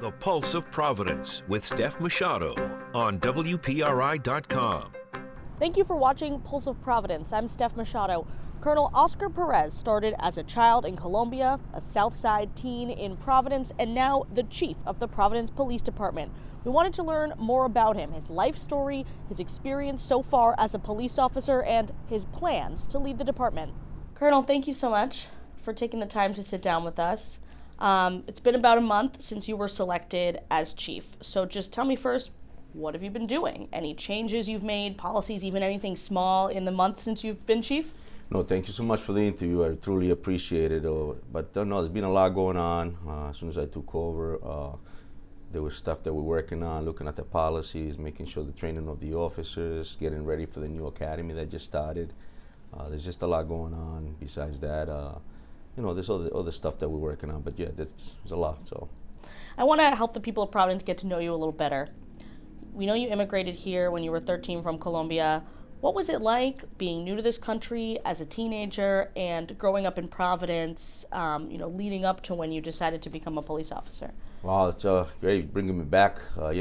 The Pulse of Providence with Steph Machado on WPRI.com. Thank you for watching Pulse of Providence. I'm Steph Machado. Colonel Oscar Perez started as a child in Colombia, a Southside teen in Providence, and now the chief of the Providence Police Department. We wanted to learn more about him, his life story, his experience so far as a police officer, and his plans to leave the department. Colonel, thank you so much for taking the time to sit down with us. It's been about a month since you were selected as chief. So just tell me first, what have you been doing? Any changes you've made, policies, even anything small in the month since you've been chief? No, thank you so much for the interview. I truly appreciate it. But no, there's been a lot going on. As soon as I took over, there was stuff that we're working on, looking at the policies, making sure the training of the officers, getting ready for the new academy that just started. There's just a lot going on. Besides that, there's other stuff that we're working on. But yeah, there's a lot. So, I want to help the people of Providence get to know you a little better. We know you immigrated here when you were 13 from Colombia. What was it like being new to this country as a teenager and growing up in Providence, leading up to when you decided to become a police officer? Wow, it's great bringing me back.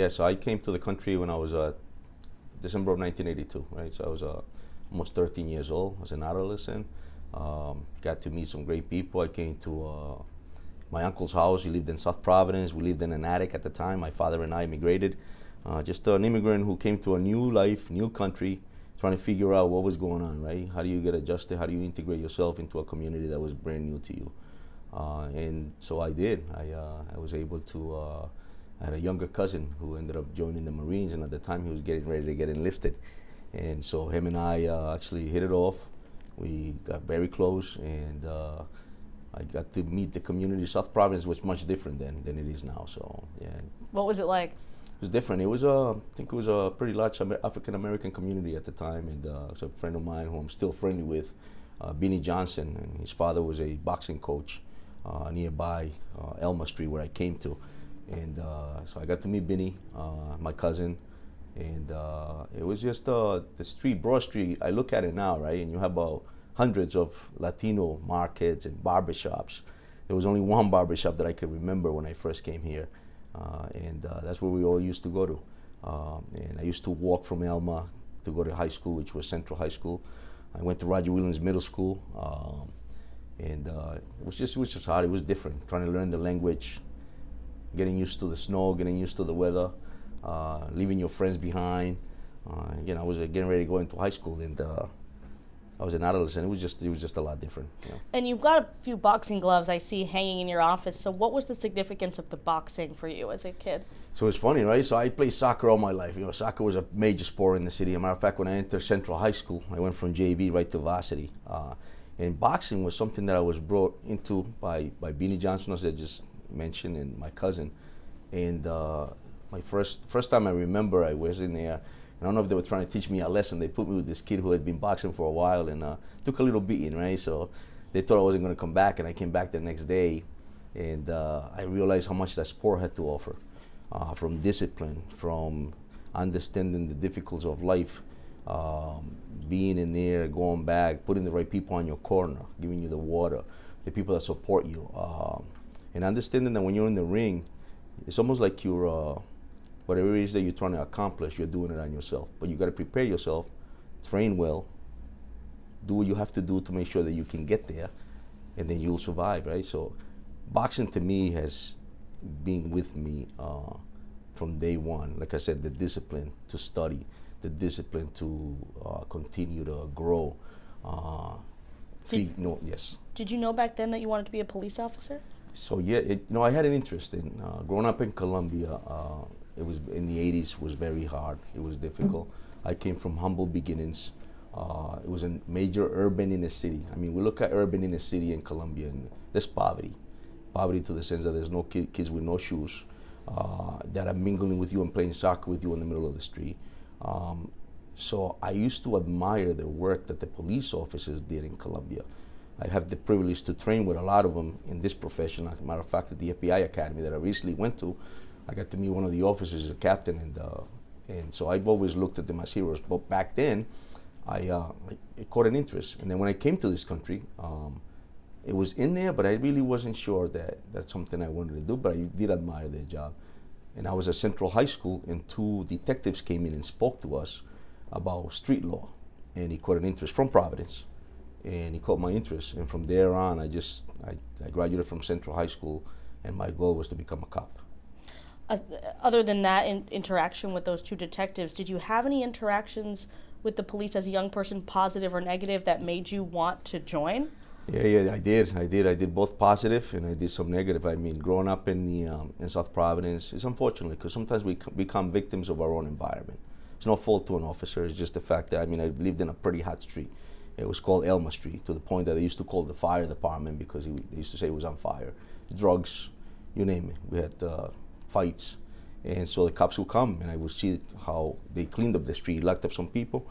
So I came to the country when I was December of 1982, right? So I was almost 13 years old. I was an adolescent. Got to meet some great people. I came to my uncle's house. He lived in South Providence. We lived in an attic at the time. My father and I immigrated. Just an immigrant who came to a new life, new country, trying to figure out what was going on, right? How do you get adjusted? How do you integrate yourself into a community that was brand new to you? And so I did. I was able to, I had a younger cousin who ended up joining the Marines, and at the time he was getting ready to get enlisted. And so him and I actually hit it off. We got very close, and I got to meet the community. South Providence was much different than it is now, so yeah. What was it like? It was different. It was I think it was a pretty large African-American community at the time, and it's a friend of mine who I'm still friendly with, Benny Johnson, and his father was a boxing coach nearby Elma Street where I came to. And so I got to meet Benny, my cousin, and it was just the street, Broad Street. I look at it now, right, and you have about hundreds of Latino markets and barbershops. There was only one barbershop that I could remember when I first came here. And that's where we all used to go to. And I used to walk from Elma to go to high school, which was Central High School. I went to Roger Williams Middle School. And it was just hard. It was different, trying to learn the language, getting used to the snow, getting used to the weather, leaving your friends behind. I was getting ready to go into high school, and I was an adolescent. It was just a lot different. And you've got a few boxing gloves I see hanging in your office. So what was the significance of the boxing for you as a kid? So it's funny, right? So I played soccer all my life. Soccer was a major sport in the city. As a matter of fact, when I entered Central High School, I went from JV right to varsity. And boxing was something that I was brought into by Benny Johnson, as I just mentioned, and my cousin. And my first time I remember, I was in there. I don't know if they were trying to teach me a lesson. They put me with this kid who had been boxing for a while, and took a little beating, right? So they thought I wasn't going to come back, and I came back the next day, and I realized how much that sport had to offer, from discipline, from understanding the difficulties of life, being in there, going back, putting the right people on your corner, giving you the water, the people that support you, and understanding that when you're in the ring, it's almost like you're whatever it is that you're trying to accomplish, you're doing it on yourself. But you got to prepare yourself, train well, do what you have to do to make sure that you can get there, and then you'll survive, right? So boxing to me has been with me from day one. Like I said, the discipline to study, the discipline to continue to grow. Yes. Did you know back then that you wanted to be a police officer? So yeah, I had an interest in growing up in Colombia. It was in the 80s was very hard. It was difficult. I came from humble beginnings. It was a major urban inner city. I mean, we look at urban inner city in Colombia, and there's poverty. Poverty to the sense that there's no kids with no shoes that are mingling with you and playing soccer with you in the middle of the street. So I used to admire the work that the police officers did in Colombia. I have the privilege to train with a lot of them in this profession. As a matter of fact, at the FBI Academy that I recently went to, I got to meet one of the officers, a captain, and so I've always looked at them as heroes. But back then, I caught an interest. And then when I came to this country, it was in there, but I really wasn't sure that that's something I wanted to do, but I did admire their job. And I was at Central High School, and two detectives came in and spoke to us about street law. And he caught an interest from Providence, and he caught my interest. And from there on, I graduated from Central High School, and my goal was to become a cop. Other than that interaction with those two detectives, did you have any interactions with the police as a young person, positive or negative, that made you want to join? Yeah, I did both positive and I did some negative. I mean, growing up in South Providence is unfortunate because sometimes we become victims of our own environment. It's no fault to an officer. It's just the fact that, I mean, I lived in a pretty hot street. It was called Elma Street, to the point that they used to call the fire department because they used to say it was on fire. Drugs, you name it. We had fights. And so the cops would come and I would see how they cleaned up the street, locked up some people.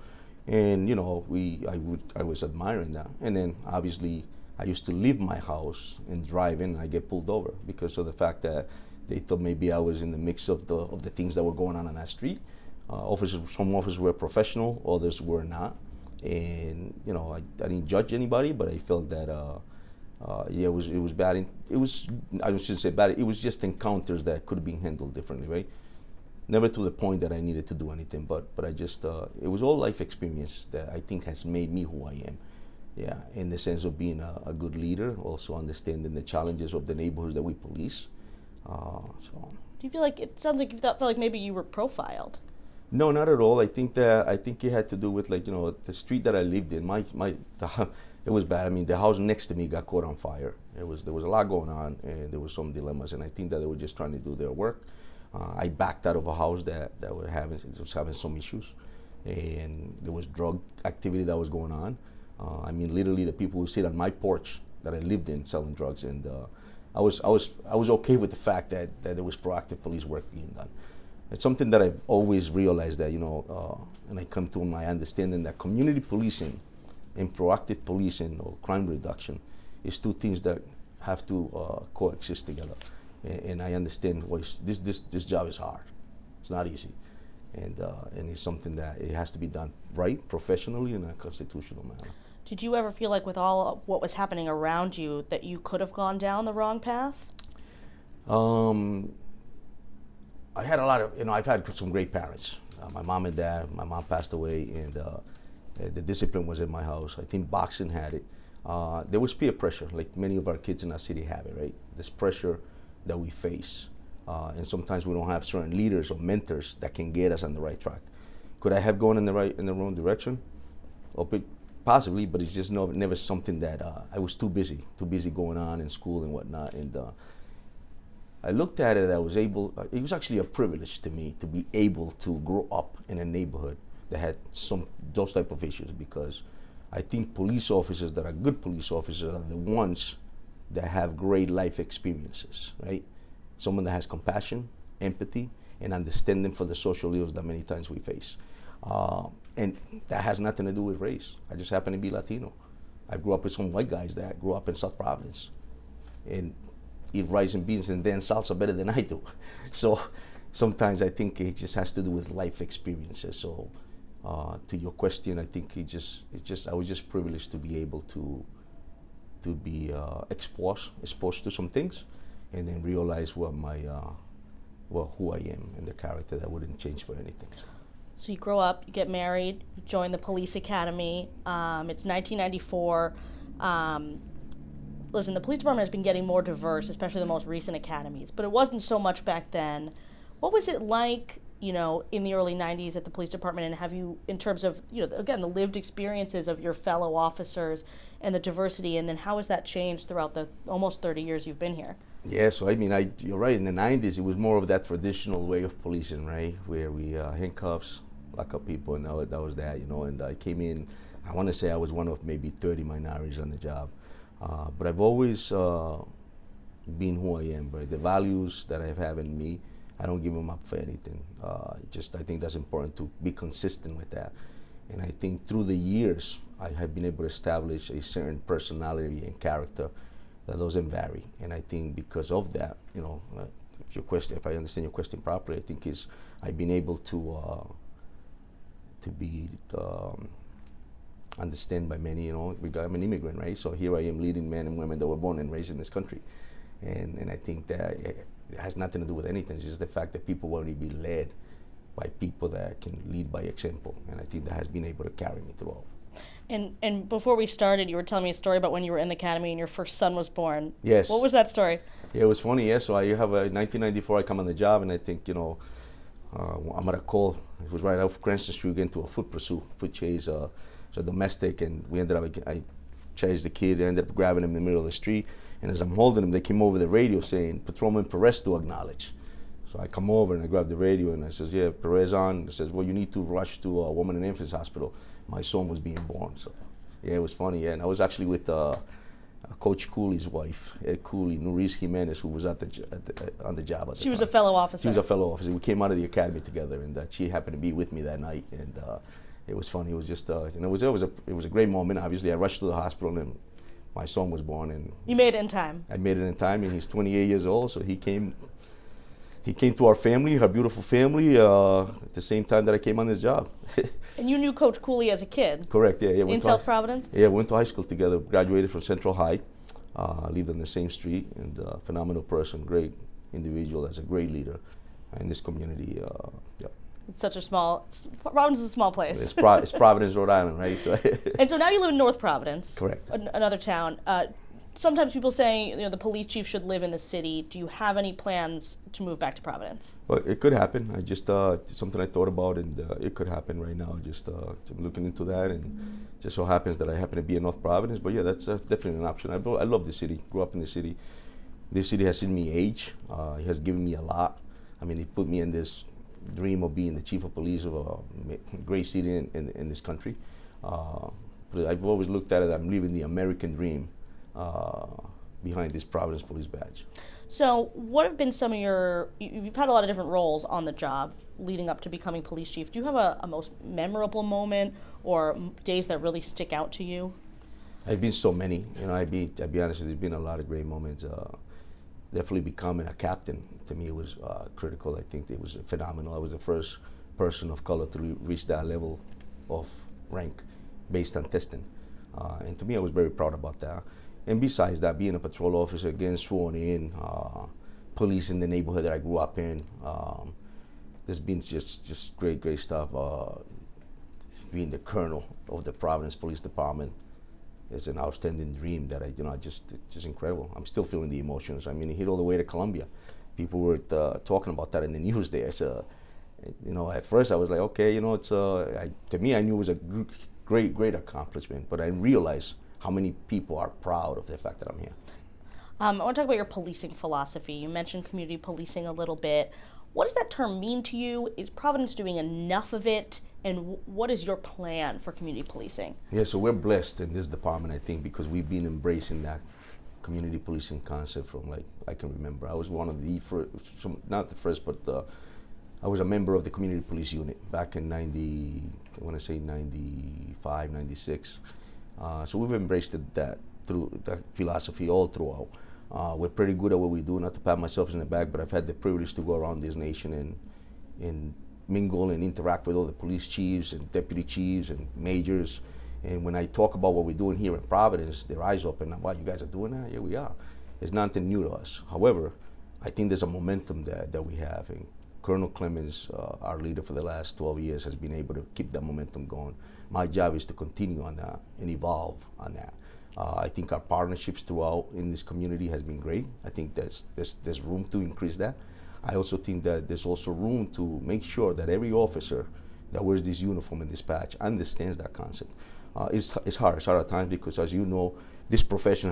And, you know, I was admiring that. And then obviously I used to leave my house and drive in and I get pulled over because of the fact that they thought maybe I was in the mix of the things that were going on that street. Some officers were professional, others were not. And, you know, I didn't judge anybody, but I felt that, it was bad. I shouldn't say bad, it was just encounters that could have been handled differently, right? Never to the point that I needed to do anything, but I just, it was all life experience that I think has made me who I am. Yeah, in the sense of being a good leader, also understanding the challenges of the neighborhoods that we police. So. Do you feel like, it sounds like you felt like maybe you were profiled? No, not at all. I think it had to do with, like, you know, the street that I lived in. It was bad. I mean, the house next to me got caught on fire. There was a lot going on, and there were some dilemmas. And I think that they were just trying to do their work. I backed out of a house that was having some issues, and there was drug activity that was going on. I mean, literally, the people would sit on my porch that I lived in selling drugs, and I was okay with the fact that there was proactive police work being done. It's something that I've always realized that, you know, and I come to my understanding that community policing and proactive policing or crime reduction is two things that have to coexist together. And I understand this job is hard. It's not easy. And it's something that it has to be done right, professionally, in a constitutional manner. Did you ever feel like with all of what was happening around you that you could have gone down the wrong path? I had a lot of, you know, I've had some great parents. My mom and dad, my mom passed away, and the discipline was in my house. I think boxing had it. There was peer pressure, like many of our kids in our city have it, right? This pressure that we face. And sometimes we don't have certain leaders or mentors that can get us on the right track. Could I have gone in the wrong direction? Possibly, but it's just never something that I was too busy going on in school and whatnot. And I looked at it, it was actually a privilege to me to be able to grow up in a neighborhood that had those type of issues, because I think police officers that are good police officers are the ones that have great life experiences, right? Someone that has compassion, empathy, and understanding for the social ills that many times we face. And that has nothing to do with race. I just happen to be Latino. I grew up with some white guys that grew up in South Providence and eat rice and beans and dance salsa better than I do. So sometimes I think it just has to do with life experiences. So to your question, I think I was just privileged to be able to be exposed to some things, and then realize who I am and the character that wouldn't change for anything. So you grow up, you get married, you join the police academy. It's 1994. Listen, the police department has been getting more diverse, especially the most recent academies, but it wasn't so much back then. What was it like, you know, in the early 90s at the police department, and have you, in terms of, you know, again, the lived experiences of your fellow officers and the diversity, and then how has that changed throughout the almost 30 years you've been here? Yeah, so I mean, you're right, in the 90s, it was more of that traditional way of policing, right, where we handcuffs, lock up people, and that was that, you know, and I came in, I want to say I was one of maybe 30 minorities on the job. But I've always been who I am, right? The values that I have in me, I don't give them up for anything. I think that's important to be consistent with that. And I think through the years, I have been able to establish a certain personality and character that doesn't vary. And I think because of that, you know, if I understand your question properly, I think I've been able to be understand by many, I'm an immigrant, right? So here I am leading men and women that were born and raised in this country. And I think that it has nothing to do with anything. It's just the fact that people want to be led by people that can lead by example. And I think that has been able to carry me throughout. And before we started, you were telling me a story about when you were in the academy and your first son was born. Yes. What was that story? Yeah, it was funny, yeah. So I have a 1994, I come on the job, and I think, I'm at a call. It was right off Cranston Street, getting into a foot chase, so domestic, and we ended up, I chased the kid, I ended up grabbing him in the middle of the street, and as I'm holding him, they came over the radio saying, Patrolman Perez to acknowledge. So I come over and I grab the radio and I says, yeah, Perez on. It says, well, you need to rush to a woman and infants hospital. My son was being born. So yeah, it was funny. Yeah, and I was actually with Coach Cooley's wife, Ed Cooley, Nurice Jimenez, who was on the job at the time. She was a fellow officer. She was a fellow officer. We came out of the academy together, and she happened to be with me that night. And it was funny. It was just, it was a great moment. Obviously, I rushed to the hospital, and my son was born. And you made it in time. I made it in time, and he's 28 years old, so he came to our family, our beautiful family, at the same time that I came on this job. And you knew Coach Cooley as a kid? Correct, yeah. In South Providence? Yeah, we went to high school together, graduated from Central High, lived on the same street, and phenomenal person, great individual, as a great leader in this community. Yeah. It's such a Providence is a small place. It's Providence, Rhode Island, right? So and so now you live in North Providence. Correct. Another town. Sometimes people say, the police chief should live in the city. Do you have any plans to move back to Providence? Well, it could happen. I just something I thought about, and it could happen right now. Just I'm looking into that, and just so happens that I happen to be in North Providence. But yeah, that's definitely an option. I love the city. Grew up in the city. This city has seen me age. It has given me a lot. I mean, it put me in this dream of being the chief of police of a great city in this country. But I've always looked at it. I'm living the American dream. Behind this Providence police badge. So what have been some of you've had a lot of different roles on the job leading up to becoming police chief. Do you have a most memorable moment or days that really stick out to you? I've been so many. I'd be honest, there's been a lot of great moments. Definitely becoming a captain, to me, it was critical. I think it was phenomenal. I was the first person of color to reach that level of rank based on testing. And to me, I was very proud about that. And besides that, being a patrol officer, getting sworn in, police in the neighborhood that I grew up in, there's been just great stuff. Being the colonel of the Providence Police Department is an outstanding dream that it's just incredible. I'm still feeling the emotions. I mean, it hit all the way to Columbia. People were talking about that in the news there. So, at first I was like, okay, to me, I knew it was a great accomplishment, but I realized how many people are proud of the fact that I'm here. I want to talk about your policing philosophy. You mentioned community policing a little bit. What does that term mean to you? Is Providence doing enough of it? And what is your plan for community policing? Yeah, so we're blessed in this department, I think, because we've been embracing that community policing concept from I can remember. I was one of the first, not the first, but I was a member of the community police unit back in 95, 96. So we've embraced that through that philosophy all throughout. We're pretty good at what we do, not to pat myself in the back, but I've had the privilege to go around this nation and mingle and interact with all the police chiefs and deputy chiefs and majors. And when I talk about what we're doing here in Providence, their eyes open. Wow, you guys are doing that? Yeah, we are. It's nothing new to us. However, I think there's a momentum that we have. And Colonel Clemens, our leader for the last 12 years, has been able to keep that momentum going. My job is to continue on that and evolve on that. I think our partnerships throughout in this community has been great. I think there's room to increase that. I also think that there's also room to make sure that every officer that wears this uniform and this patch understands that concept. It's hard at times because, as you know, this profession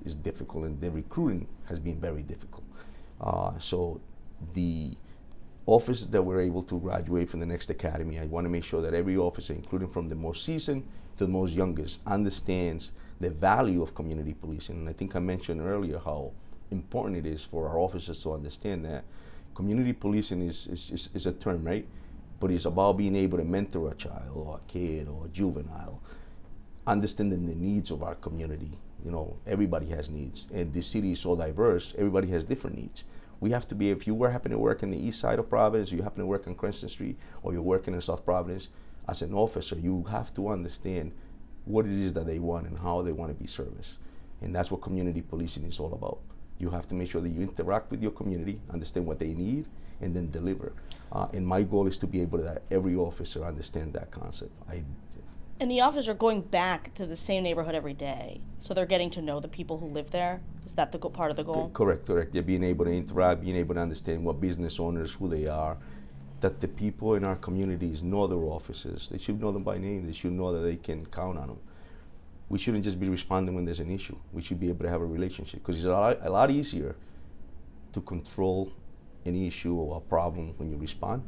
is difficult, and the recruiting has been very difficult. So the officers that we're able to graduate from the next academy, I want to make sure that every officer, including from the most seasoned to the most youngest, understands the value of community policing. And I think I mentioned earlier how important it is for our officers to understand that community policing is a term, right? But it's about being able to mentor a child or a kid or a juvenile, understanding the needs of our community. Everybody has needs, and this city is so diverse, everybody has different needs. We have to be, if you happen to work in the east side of Providence, or you happen to work on Cranston Street, or you're working in South Providence, as an officer, you have to understand what it is that they want and how they want to be serviced. And that's what community policing is all about. You have to make sure that you interact with your community, understand what they need, and then deliver. And my goal is to be able to that every officer understand that concept. And the officers are going back to the same neighborhood every day, so they're getting to know the people who live there. Is that the part of the goal? Correct. They're being able to interact, being able to understand what business owners, who they are, that the people in our communities know their officers. They should know them by name. They should know that they can count on them. We shouldn't just be responding when there's an issue. We should be able to have a relationship, because it's a lot easier to control an issue or a problem when you respond,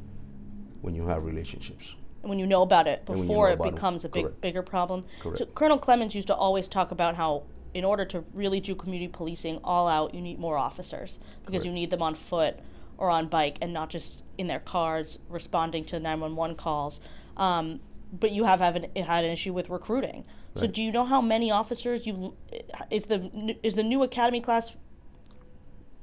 when you have relationships. And when you know about it before it becomes a Correct. bigger problem. Correct. So Colonel Clemens used to always talk about how in order to really do community policing all out, you need more officers, because Correct. you need them on foot or on bike and not just in their cars responding to 911 calls. But you have had an issue with recruiting. So Right. do you know how many officers is the new academy class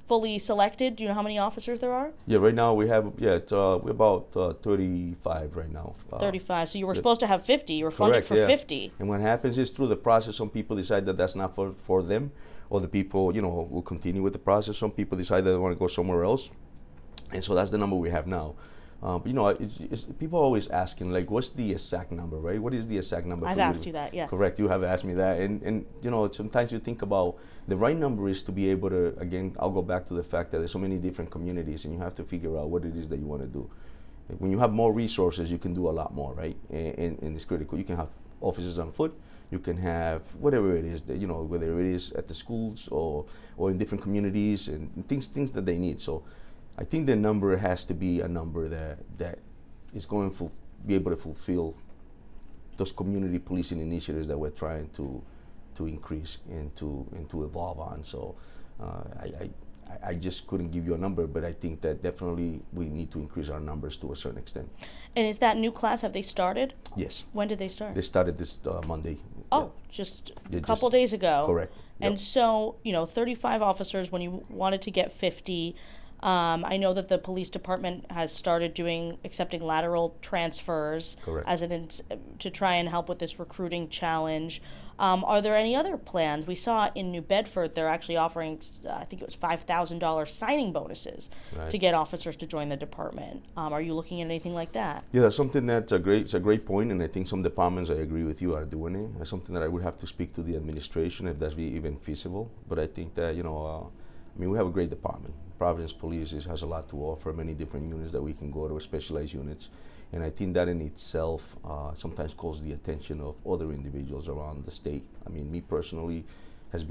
fully selected? Do you know how many officers there are? Yeah, right now we have, we're about 35 right now. 35. So you were supposed to have 50. You were funded Correct, for yeah. 50. And what happens is, through the process, some people decide that that's not for them, or the people, will continue with the process. Some people decide that they want to go somewhere else. And so that's the number we have now. But people are always asking, like, what's the exact number, right? What is the exact number? I've asked you that, yeah. Correct, you have asked me that. And sometimes you think about the right number is to be able to, again, I'll go back to the fact that there's so many different communities, and you have to figure out what it is that you want to do. Like, when you have more resources, you can do a lot more, right? And it's critical. You can have officers on foot. You can have whatever it is that, whether it is at the schools or in different communities and things that they need. So I think the number has to be a number that is going to be able to fulfill those community policing initiatives that we're trying to increase and to evolve on. So I just couldn't give you a number, but I think that definitely we need to increase our numbers to a certain extent. And is that new class, have they started? Yes. When did they start? They started this Monday. Oh, just a couple days ago. Correct. And Yep. so, 35 officers when you wanted to get 50. I know that the police department has started accepting lateral transfers. Correct. To try and help with this recruiting challenge. Are there any other plans? We saw in New Bedford they're actually offering, I think it was $5,000 signing bonuses Right. to get officers to join the department. Are you looking at anything like that? Yeah, that's something it's a great point, and I think some departments, I agree with you, are doing it. That's something that I would have to speak to the administration if that's even feasible. But I think that, we have a great department. Providence Police has a lot to offer, many different units that we can go to, specialized units. And I think that in itself sometimes calls the attention of other individuals around the state. I mean, me personally have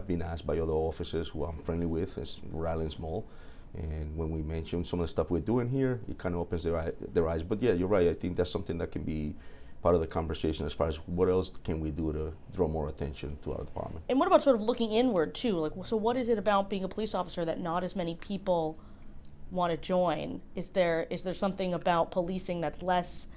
been asked by other officers who I'm friendly with, as Ryland Small. And when we mention some of the stuff we're doing here, it kind of opens their eyes. But yeah, you're right. I think that's something that can be part of the conversation as far as what else can we do to draw more attention to our department. And what about sort of looking inward too? Like, so what is it about being a police officer that not as many people want to join? Is there something about policing that's less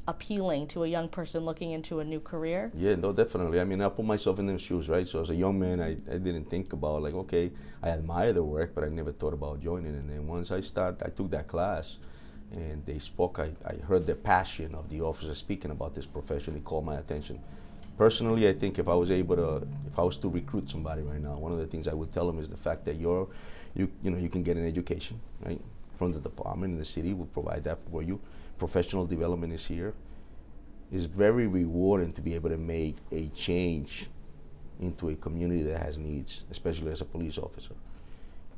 appealing to a young person looking into a new career? Yeah, no, definitely. I mean, I put myself in them shoes, right? So as a young man, I didn't think about, like, okay, I admire the work, but I never thought about joining. And then once I took that class, and they spoke, I heard the passion of the officer speaking about this profession. It called my attention. Personally, I think if I was to recruit somebody right now, one of the things I would tell them is the fact that you can get an education, right, from the department in the city. Will provide that for you. Professional development is here. It's very rewarding to be able to make a change into a community that has needs, especially as a police officer.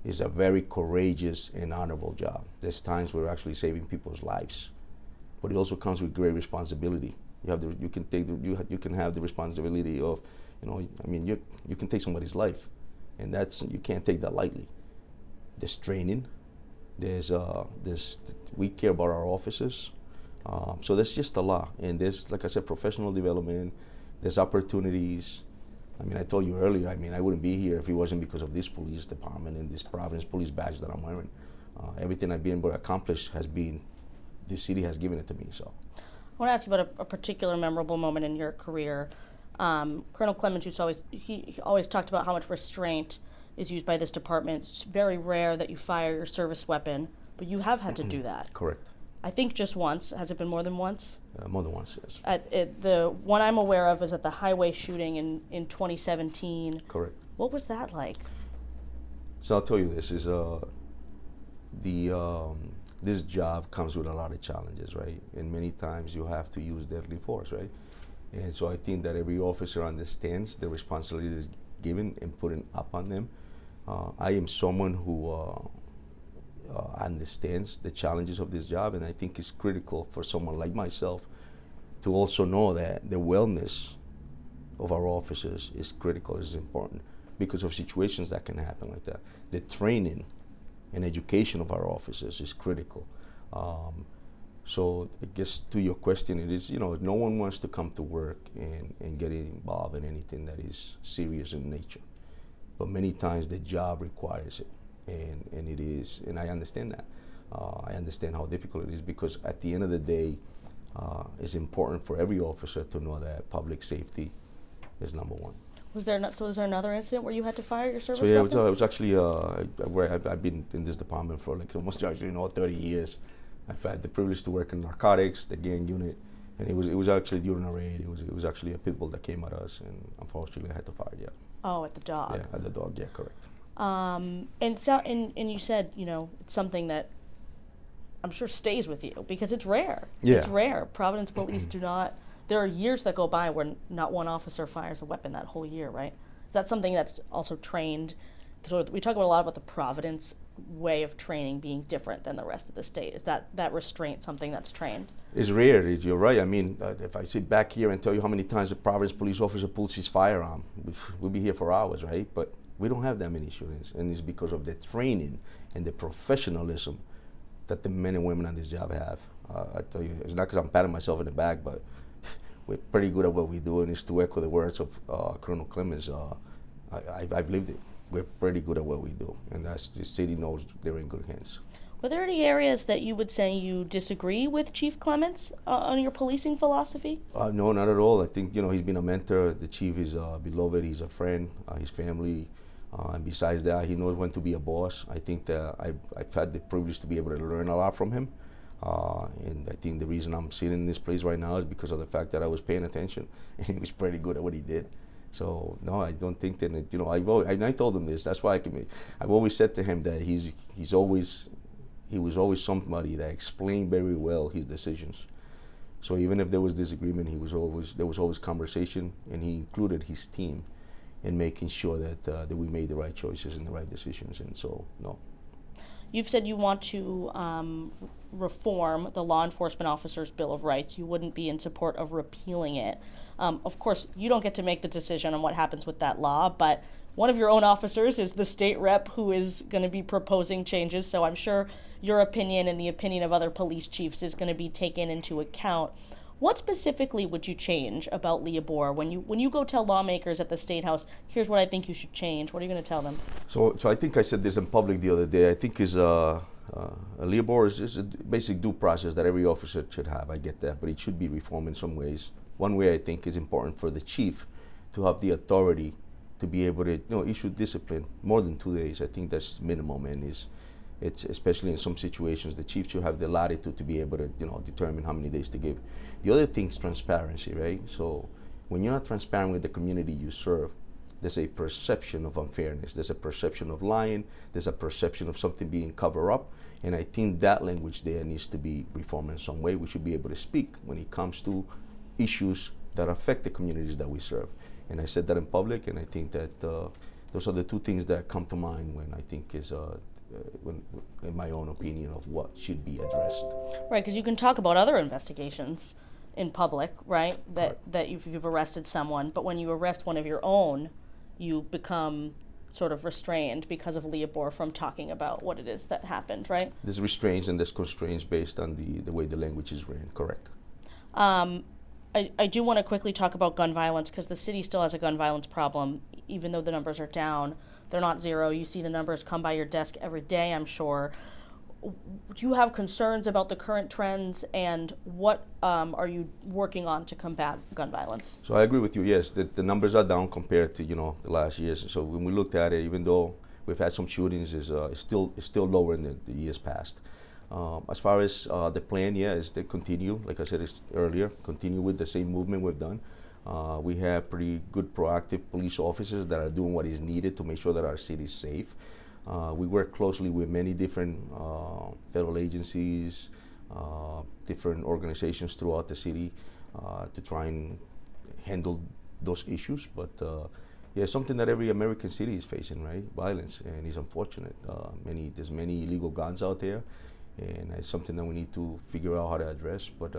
It's a very courageous and honorable job. There's times where we're actually saving people's lives, but it also comes with great responsibility. You can have the responsibility of, you can take somebody's life, and you can't take that lightly. There's training. We care about our officers, so there's just a lot. And there's, like I said, professional development. There's opportunities. I mean, I told you earlier, I wouldn't be here if it wasn't because of this police department and this Providence police badge that I'm wearing. Everything I've been able to accomplish this city has given it to me, so. I want to ask you about a particular memorable moment in your career. Colonel Clemens he always talked about how much restraint is used by this department. It's very rare that you fire your service weapon, but you have had to do that. Correct. I think just once. Has it been more than once? More than once, yes. The one I'm aware of is at the highway shooting in 2017. Correct. What was that like? So I'll tell you this is this job comes with a lot of challenges, right? And many times you have to use deadly force, right? And so I think that every officer understands the responsibility is given and put up on them. I am someone who understands the challenges of this job, and I think it's critical for someone like myself to also know that the wellness of our officers is critical, is important, because of situations that can happen like that. The training and education of our officers is critical. So I guess to your question, it is, no one wants to come to work and get involved in anything that is serious in nature. But many times the job requires it, and it is, and I understand that. I understand how difficult it is, because at the end of the day, it's important for every officer to know that public safety is number one. Was there another incident where you had to fire your service So yeah, weapon? it was actually where I've been in this department for like almost 30 years. I've had the privilege to work in narcotics, the gang unit, and it was actually during a raid. It was actually a pit bull that came at us, and unfortunately I had to fire. Yeah. Oh, at the dog. Yeah, at the dog. Yeah, correct. And you said it's something that I'm sure stays with you because it's rare. Yeah. It's rare. Providence police do not. There are years that go by where not one officer fires a weapon that whole year, right? Is that something that's also trained? So we talk a lot about the Providence way of training being different than the rest of the state. Is that restraint something that's trained? It's rare. You're right. I mean, if I sit back here and tell you how many times a Providence police officer pulls his firearm, we'll be here for hours, right? But we don't have that many shootings, and it's because of the training and the professionalism that the men and women on this job have. I tell you, it's not because I'm patting myself in the back, but we're pretty good at what we do, and it's to echo the words of Colonel Clemens. I've lived it. We're pretty good at what we do, and the city knows they're in good hands. Were there any areas that you would say you disagree with Chief Clements on your policing philosophy? No, not at all. I think he's been a mentor. The chief is beloved. He's a friend. His family, and besides that, he knows when to be a boss. I think that I've had the privilege to be able to learn a lot from him. And I think the reason I'm sitting in this place right now is because of the fact that I was paying attention, and he was pretty good at what he did. So no, I don't think that I told him this. That's why I've always said to him that he was always somebody that explained very well his decisions. So even if there was disagreement, there was always conversation, and he included his team in making sure that we made the right choices and the right decisions. And so no. You've said you want to reform the Law Enforcement Officers' Bill of Rights. You wouldn't be in support of repealing it. Of course, you don't get to make the decision on what happens with that law, but one of your own officers is the state rep who is going to be proposing changes, so I'm sure your opinion and the opinion of other police chiefs is going to be taken into account. What specifically would you change about Leobor when you go tell lawmakers at the State House, here's what I think you should change? What are you going to tell them? So I think I said this in public the other day. I think Leobor is a basic due process that every officer should have. I get that, but it should be reformed in some ways. One way I think is important for the chief to have the authority to be able to issue discipline more than 2 days. I think that's minimum, and it's especially in some situations the chief should have the latitude to be able to determine how many days to give. The other thing is transparency, right? So when you're not transparent with the community you serve, there's a perception of unfairness, there's a perception of lying, there's a perception of something being covered up, and I think that language there needs to be reformed in some way. We should be able to speak when it comes to issues that affect the communities that we serve. And I said that in public, and I think that those are the two things that come to mind when I think is in my own opinion of what should be addressed. Right, because you can talk about other investigations in public, right? That you've arrested someone, but when you arrest one of your own, you become sort of restrained because of Leobor from talking about what it is that happened, right? There's restraints and there's constraints based on the way the language is written, correct. I do want to quickly talk about gun violence because the city still has a gun violence problem, even though the numbers are down. They're not zero. You see the numbers come by your desk every day, I'm sure. Do you have concerns about the current trends, and what are you working on to combat gun violence? So I agree with you, yes. The numbers are down compared to the last years. So when we looked at it, even though we've had some shootings, it's still lower than the years past. As far as the plan, yeah, is to continue, like I said earlier, continue with the same movement we've done. We have pretty good proactive police officers that are doing what is needed to make sure that our city is safe. We work closely with many different federal agencies, different organizations throughout the city to try and handle those issues. But yeah, something that every American city is facing, right? Violence, and it's unfortunate. There's many illegal guns out there, and it's something that we need to figure out how to address. But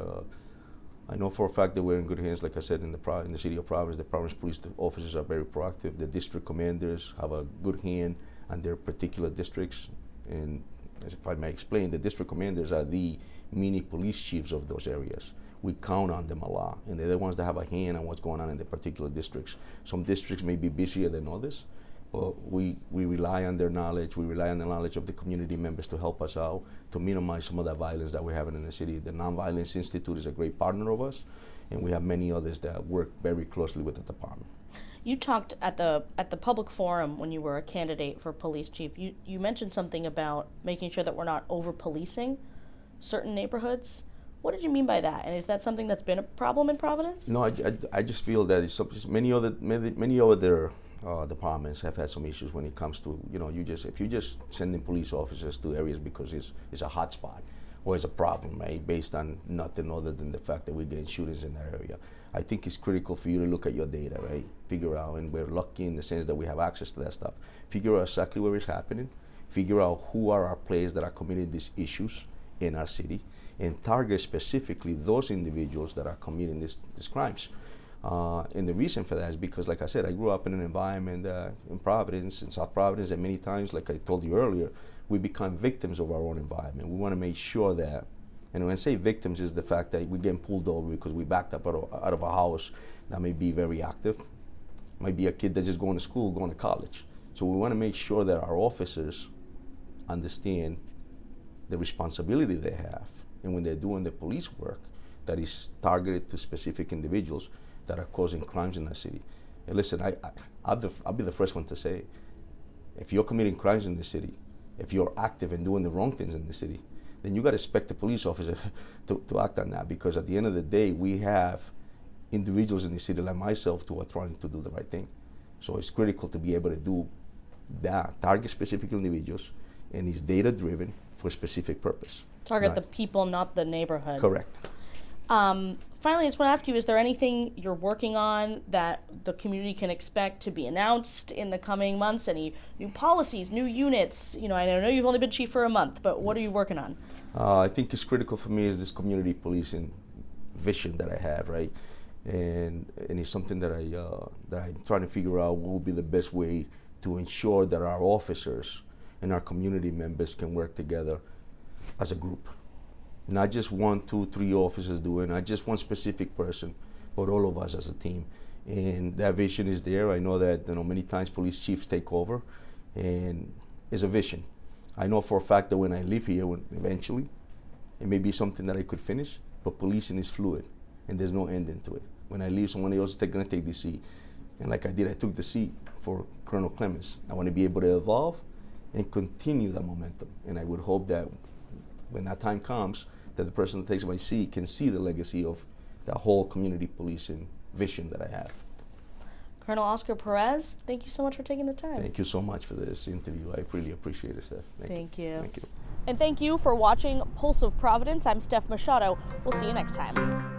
I know for a fact that we're in good hands. Like I said, in the city of Providence, the Providence police officers are very proactive. The district commanders have a good hand on their particular districts. And as if I may explain, the district commanders are the mini police chiefs of those areas. We count on them a lot, and they're the ones that have a hand on what's going on in the particular districts. Some districts may be busier than others, but we rely on their knowledge. We rely on the knowledge of the community members to help us out, to minimize some of the violence that we're having in the city. The Nonviolence Institute is a great partner of us, and we have many others that work very closely with the department. You talked at the public forum when you were a candidate for police chief. You mentioned something about making sure that we're not over-policing certain neighborhoods. What did you mean by that? And is that something that's been a problem in Providence? No, I just feel that many other departments have had some issues when it comes to, if you just sending police officers to areas because it's a hot spot or it's a problem, right, based on nothing other than the fact that we're getting shootings in that area. I think it's critical for you to look at your data, right, figure out, and we're lucky in the sense that we have access to that stuff, figure out exactly where it's happening, figure out who are our players that are committing these issues in our city, and target specifically those individuals that are committing these crimes. And the reason for that is because, like I said, I grew up in an environment in Providence, in South Providence, and many times, like I told you earlier, we become victims of our own environment. We want to make sure that, and when I say victims, is the fact that we're getting pulled over because we backed up out of a house that may be very active, might be a kid that's just going to school, going to college. So we want to make sure that our officers understand the responsibility they have, and when they're doing the police work that is targeted to specific individuals that are causing crimes in the city. And listen, I'll be the first one to say, if you're committing crimes in the city, if you're active and doing the wrong things in the city, then you got to expect the police officer to act on that, because at the end of the day, we have individuals in the city like myself who are trying to do the right thing. So it's critical to be able to do that, target specific individuals, and it's data driven for a specific purpose. Target the people, not the neighborhood. Correct. Finally, I just want to ask you, is there anything you're working on that the community can expect to be announced in the coming months? Any new policies, new units? I know you've only been chief for a month, but what are you working on? I think it's critical for me is this community policing vision that I have, right? And it's something that I'm trying to figure out what would be the best way to ensure that our officers and our community members can work together as a group. Not just 1, 2, 3 officers doing, not just one specific person, but all of us as a team. And that vision is there. I know that many times police chiefs take over, and it's a vision. I know for a fact that when I leave here, eventually, it may be something that I could finish, but policing is fluid, and there's no ending to it. When I leave, someone else is going to take the seat. And like I did, I took the seat for Colonel Clemens. I want to be able to evolve and continue that momentum. And I would hope that when that time comes, that the person that takes my seat can see the legacy of that whole community policing vision that I have. Colonel Oscar Perez, thank you so much for taking the time. Thank you so much for this interview. I really appreciate it, Steph. Thank you. Thank you. And thank you for watching Pulse of Providence. I'm Steph Machado. We'll see you next time.